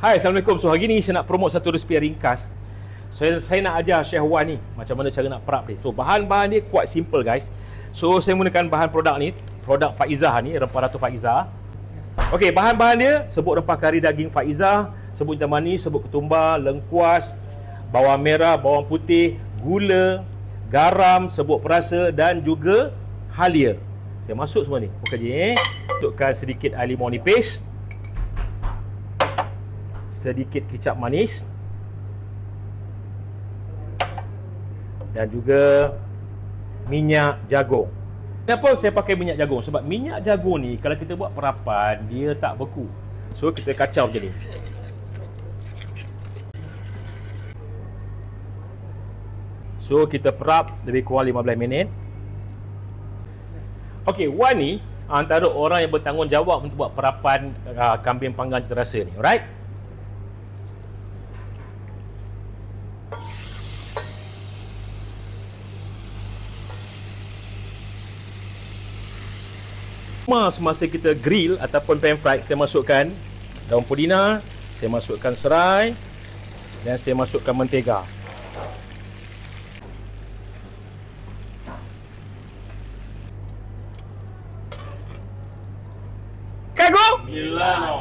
Hai, Assalamualaikum. So hari ni saya nak promote satu resipi ringkas. Saya nak ajar Chef Wan ni macam mana cara nak prep ni. So bahan-bahan dia quite simple guys. So saya menggunakan bahan produk ni, produk Faizah ni, rempah Datuk Faizah. Okey, bahan-bahan dia sebut rempah kari daging Faizah, sebut hitam manis, sebut ketumbar, lengkuas, bawang merah, bawang putih, gula, garam, sebut perasa dan juga halia. Saya masuk semua ni. Buka je. Masukkan sedikit air limau nipis. Sedikit kicap manis. Dan juga minyak jagung. Kenapa saya pakai minyak jagung? Sebab minyak jagung ni kalau kita buat perapan, dia tak beku. So kita kacau macam ni. So kita perap lebih kurang 15 minit. Okey, Wan ni antara orang yang bertanggungjawab untuk buat perapan kambing panggang cita rasa ni. Alright? Semasa kita grill ataupun pan fried, saya masukkan daun pudina, saya masukkan serai dan saya masukkan mentega. Kagum? Milano.